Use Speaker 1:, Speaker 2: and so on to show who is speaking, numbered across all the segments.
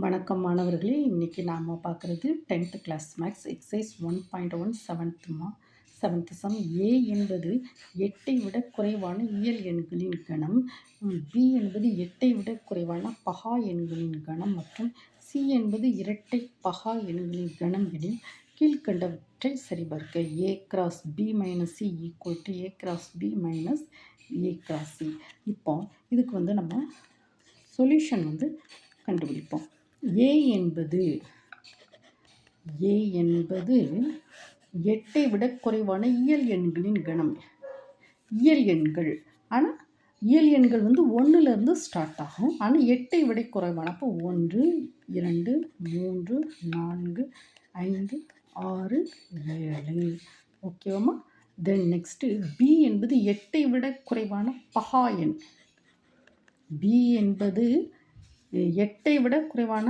Speaker 1: வணக்கம் மாணவர்களே, இன்றைக்கி நாம் பார்க்குறது 10th class maths exercise 1.1 seventh sum. A என்பது 8ஐ விட குறைவான இயல் எண்களின் கணம், பி என்பது 8ஐ விட குறைவான பகா எண்களின் கணம் மற்றும் சி என்பது இரட்டை பகா எண்களின் கணம் எனில் கீழ்கண்டவற்றை சரிபார்க்க. A cross B minus C equal to A cross B minus A cross C. இப்போ இதுக்கு நம்ம சொல்யூஷன் கண்டுபிடிப்போம். ஏ என்பது 8ஐ விட குறைவான இயல் எண்களின் கணம். இயல் எண்கள், ஆனால் இயல் எண்கள் 1லேருந்து ஸ்டார்ட் ஆகும். ஆனால் 8ஐ விட குறைவான, அப்போ 1 2 3 4 5 6 7. ஓகேவாம்மா? தென் நெக்ஸ்ட்டு பி என்பது 8ஐ விட குறைவான பகா எண். பி என்பது 8ஐ விட குறைவான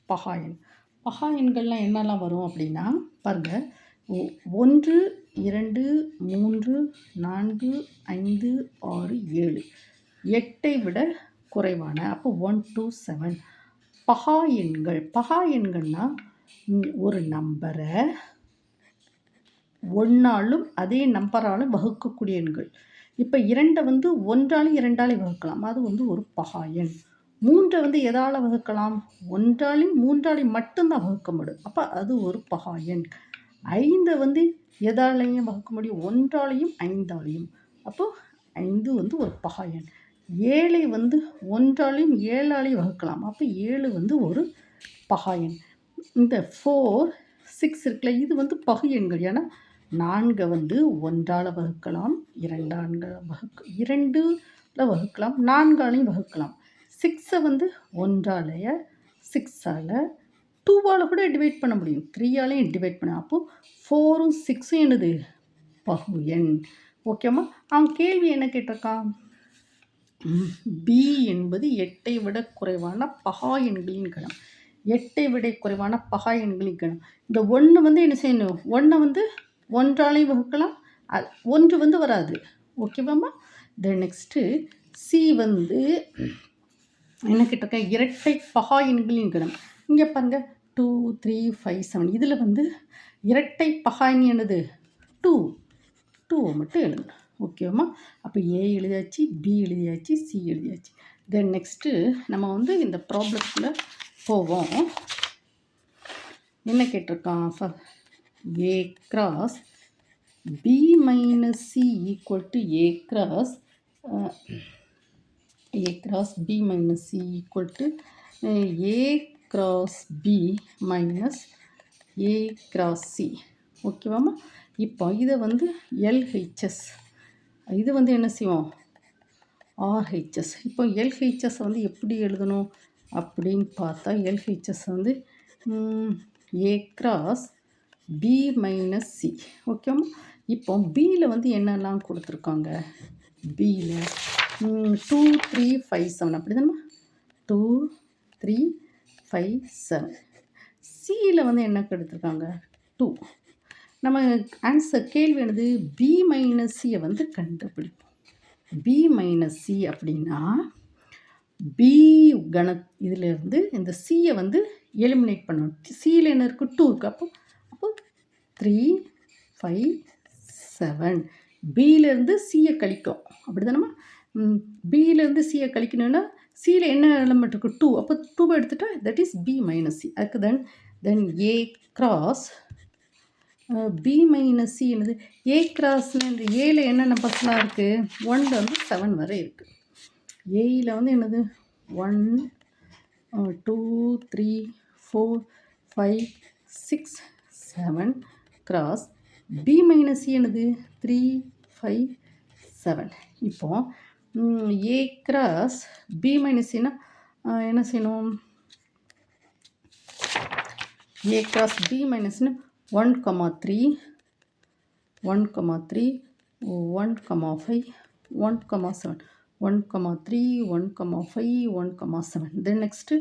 Speaker 1: பகா எண். பகா எண்கள்லாம் என்னெல்லாம் வரும் அப்படின்னா பாருங்கள், 1 2 3 4 5 6 7. 8ஐ விட குறைவான, அப்போ 1 2 7 பகா எண்கள். பகா எண்கள்னால் ஒரு நம்பரை ஒன்றாலும் அதே நம்பராலும் வகுக்கக்கூடிய எண்கள். இப்போ 2ஐ 1ஆலும் 2ஆலையும் வகுக்கலாம், அது ஒரு பகா எண். 3ஐ எதால் வகுக்கலாம்? 1ஆலையும் 3ஆலையும் மட்டும்தான் வகுக்க முடியும், அப்போ அது ஒரு பகா எண். 5ஐ எதாலையும் வகுக்க முடியும்? 1ஆலையும் 5ஆலையும், அப்போது 5 ஒரு பகா எண். 7ஐ 1ஆலையும் 7ஆலையும் வகுக்கலாம், அப்போ 7 ஒரு பகா எண். இந்த 4 6 இருக்குல்ல, இது பகு எண்கள். ஏன்னா 4ஐ 1ஆல் வகுக்கலாம், 2ஆல் வகுக்கலாம், 4ஆலையும் வகுக்கலாம். 6ஐ 1ஆல் 6ஆல் 2ஆல் கூட டிவைட் பண்ண முடியும், 3ஆலையும் டிவைட் பண்ண. அப்போது 4ம் 6ம் என்னது? பகு எண். ஓகேம்மா? அவன் கேள்வி என்ன கேட்டிருக்கான்? பி என்பது 8ஐ விட குறைவான பகா எண்களின் கணம். 8ஐ விட குறைவான பகா எண்களின் கணம். இந்த 1 என்ன செய்யணும்? 1ஐ 1ஆலையும் வகுக்கலாம், 1 வராது. ஓகேவாம்மா? தென் நெக்ஸ்ட்டு சி என்ன கேட்டிருக்கேன்? இரட்டை பகா எண்களின் கணம். இங்கே பாருங்கள், 2 3 5 7. இதில் இரட்டை பகா எண் என்னது? 2 மட்டும் எழுதணும். ஓகேவாம்மா? அப்போ ஏ எழுதியாச்சு, பி எழுதியாச்சு, சி எழுதியாச்சு. தென் நெக்ஸ்ட்டு நம்ம இந்த ப்ராப்ளத்துக்குள்ளே போவோம். என்ன கேட்டிருக்கான்? A cross B minus C equal to A cross b minus c equal to a cross b minus a cross c. ஓகேவாம்மா? இப்போ இதை LHS, இது என்ன செய்வோம்? RHS. இப்போ LHS எப்படி எழுதணும் அப்படின்னு பார்த்தா, LHS a cross b minus c. ஓகேவாம்மா? இப்போ பியில் என்னெல்லாம் கொடுத்துருக்காங்க? பியில் 2 3 5 7, அப்படி தானே? 2 3 5 7. சியில் என்ன எடுத்துருக்காங்க? 2. நம்ம ஆன்சர் கேள்வி என்னது? பி மைனஸ் சியை கண்டுபிடிப்போம். பி மைனஸ் சி அப்படின்னா பி இதிலேருந்து இந்த சியை எலிமினேட் பண்ணணும். சியில் என்ன இருக்குது? 2 இருக்குது. அப்போ 3 5 7. பியிலேருந்து சியை கழிக்கும், அப்படி தானேம்மா? பியிலேருந்து சியை கழிக்கணும்னா சியில் என்ன எலமெண்ட் இருக்குது? 2. அப்போ 2 எடுத்துட்டா that is B minus C. அதுக்கு then A cross B minus C என்னது? ஏ கிராஸ்ன்னு ஏல என்ன நம்பர்ஸ்லாம் இருக்குது? 1 7 வரை இருக்குது. ஏயில் என்னது? 1 2 3 4 5 6 7 கிராஸ் பி மைனஸ் சி என்னது? 3 5 7. இப்போ ஏ கிராஸ் பி மைனஸ் சின்னா என்ன செய்யணும்? ஏ கிராஸ் பி மைனஸ்னு 1 3 1 3 1 5 1 7 1 3 1 5 1 7. Then next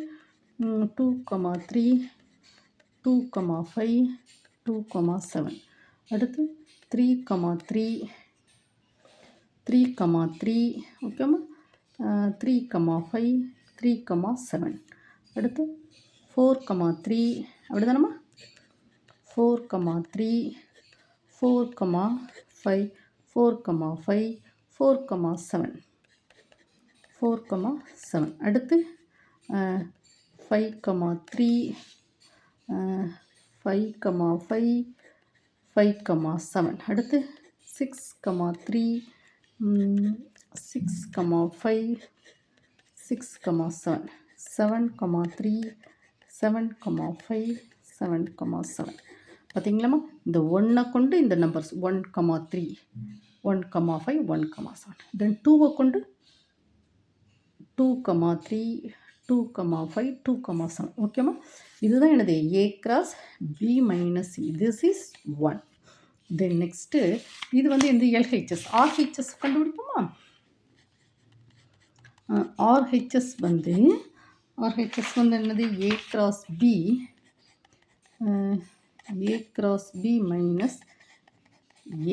Speaker 1: 2 3 2 5 2 7. அடுத்து 3 3 3 3. ஓகேம்மா? 3 5 3 7. அடுத்து 4,3 அப்படி தானம்மா 4,3 4,5 4,5 4,7 4,7 அடுத்து 5,3 5,5 5,7 அடுத்து 6,3 6,5 6,7 7,3 7,5 7,7 பார்த்தீங்களாம்மா இந்த ஒன்றை கொண்டு இந்த நம்பர்ஸ் 1,3 1,5 1,7 தென் 2வை கொண்டு 2,3 2,5 2,7 ஓகேம்மா இதுதான் எனது A cross B minus C this is 1 then next இது வந்து இந்த LHS RHS கண்டுபிடிப்போமா RHS வந்து என்னது A cross B A cross B minus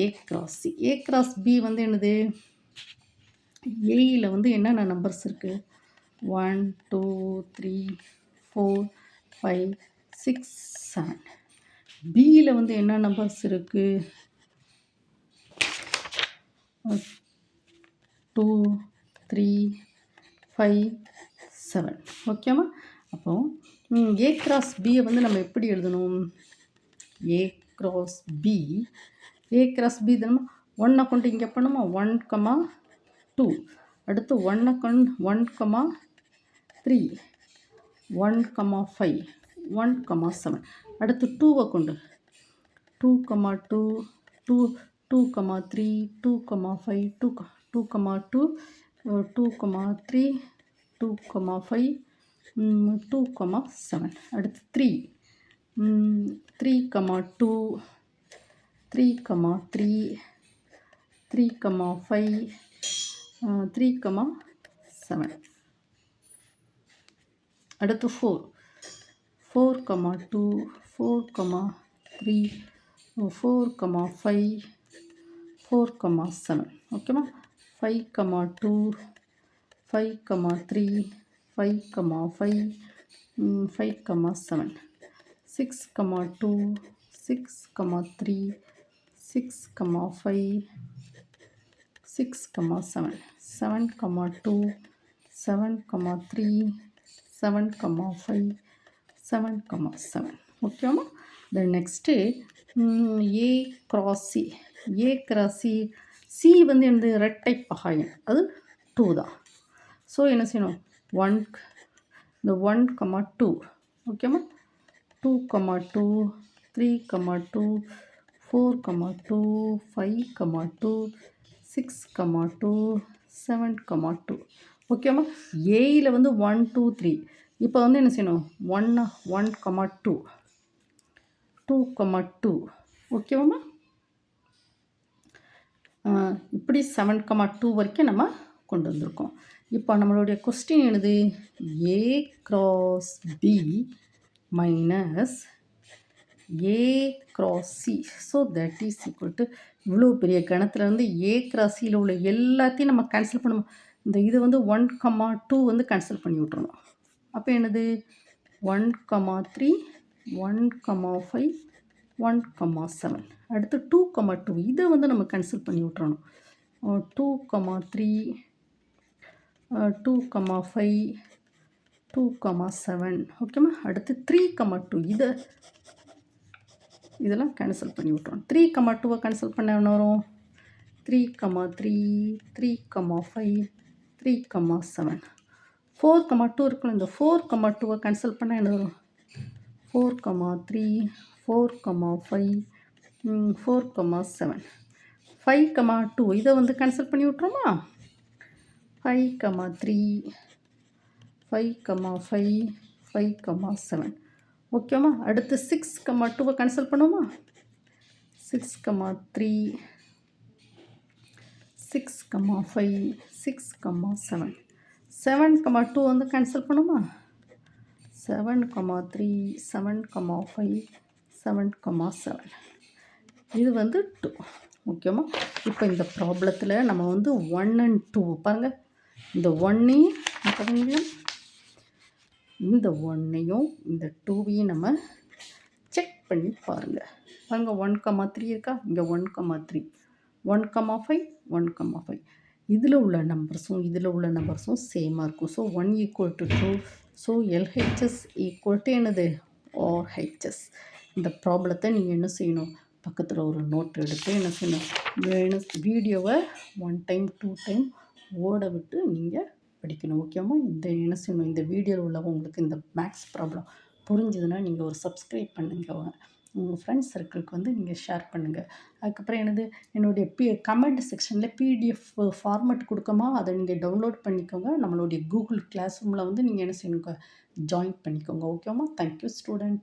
Speaker 1: A cross C A cross B வந்து என்னது ஏயில் வந்து என்னென்ன நம்பர்ஸ் இருக்குது 1 2 3 4 5 6 7 பியில் வந்து என்ன நம்பர்ஸ் இருக்குது 2 3 5 7 ஓகேம்மா அப்போ A cross பியை வந்து நம்ம எப்படி எழுதணும் A cross B தானே ஒன்றை கொண்டு இங்கே பண்ணுமா 1,2 அடுத்து 1,3 1,5 1,7 அடுத்து 2வை கொண்டு 2,2 2,3 2,5 2,2 2,3 2,5 2,7 அடுத்து 3 3,2 3,3 3,5 3,7 அடுத்து 4,2 4,3 4,5 4,7 ஓகேம்மா 5,2 5,3 5,5 5,7 6,2 6,3 6,5 6,7 7,2 7,3 7,5 7,7 ஓகேவா then next A cross C C வந்து எனது இரட்டை பகாயம் அது 2 தான் ஸோ என்ன செய்யணும் 1 இந்த 1,2 ஓகேம்மா 2,2 3,2 4,2 5,2 6,2 7,2 ஓகேம்மா ஏயில் வந்து 1 2 3 இப்போ வந்து என்ன செய்யணும் 1,2 2,2 ஓகேவாம்மா இப்படி 7,2 வரைக்கும் நம்ம கொண்டு வந்திருக்கோம் இப்போ நம்மளுடைய கொஸ்டின் என்னது A cross B minus A cross C so that is equal to இவ்வளோ பெரிய கணத்தில் வந்து A cross Cயில் உள்ள எல்லாத்தையும் நம்ம கேன்சல் பண்ணுவோம் இந்த இது வந்து 1,2 வந்து கேன்சல் பண்ணி விட்றணும் அப்போ என்னது 1,3 1,5 1,7 அடுத்து 2,2 இதை வந்து நம்ம கேன்சல் பண்ணி விட்றணும் 2,3 2,5 2,7 ஓகேம்மா அடுத்து 3,2 இதெல்லாம் கேன்சல் பண்ணி விட்றோம் 3,2 கேன்சல் பண்ண என்ன வரும் 3,3 3,5 3,7 4,2 இருக்குல்ல இந்த 4,2 கேன்சல் பண்ண என்ன வரும் 4,3 4,5 4,7 5,2 இதை வந்து கேன்சல் பண்ணி விட்றோமா 5,3 5,5 5,7 ஓகேம்மா அடுத்து 6,2 கேன்சல் பண்ணுவோமா 6,3 6,5 6,7 7,2 வந்து கேன்சல் பண்ணுமா 7,3 7,5 7,7 இது வந்து 2 ஓகேம்மா இப்போ இந்த ப்ராப்ளத்தில் நம்ம வந்து 1 and 2 பாருங்கள் இந்த 1 பார்த்தீங்களா இந்த 1ஐயும் இந்த 2வையும் நம்ம செக் பண்ணி பாருங்கள். அங்கே 1,3 இருக்கா, இங்கே 1,3, 1,5, 1,5. இதில் உள்ள நம்பர்ஸும் இதில் உள்ள நம்பர்ஸும் சேமாக இருக்கும். So 1 equal to 2. So LHS equal to என்னது, ஆர்ஹெச்எஸ். இந்த ப்ராப்ளத்தை நீங்கள் என்ன செய்யணும், பக்கத்தில் ஒரு நோட் எடுத்து என்ன செய்யணும், வீடியோவை 1 டைம் 2 டைம் ஓட விட்டு நீங்கள் படிக்கணும். ஓகேவா? இந்த என்ன செய்யணும், இந்த வீடியோவில் உள்ள உங்களுக்கு இந்த மேக்ஸ் ப்ராப்ளம் புரிஞ்சுதுன்னா நீங்கள் ஒரு சப்ஸ்கிரைப் பண்ணுங்கள். உங்கள் ஃப்ரெண்ட்ஸ் சர்க்கிளுக்கு வந்து நீங்கள் ஷேர் பண்ணுங்கள். அதுக்கப்புறம் என்னுடைய கமெண்ட் செக்ஷனில் பிடிஎஃப் ஃபார்மேட் கொடுக்கமா, அதை நீங்கள் டவுன்லோட் பண்ணிக்கோங்க. நம்மளுடைய கூகுள் கிளாஸ் ரூமில் வந்து நீங்கள் என்ன செய்யணுங்க, ஜாயின் பண்ணிக்கோங்க. ஓகேவா? Thank you student.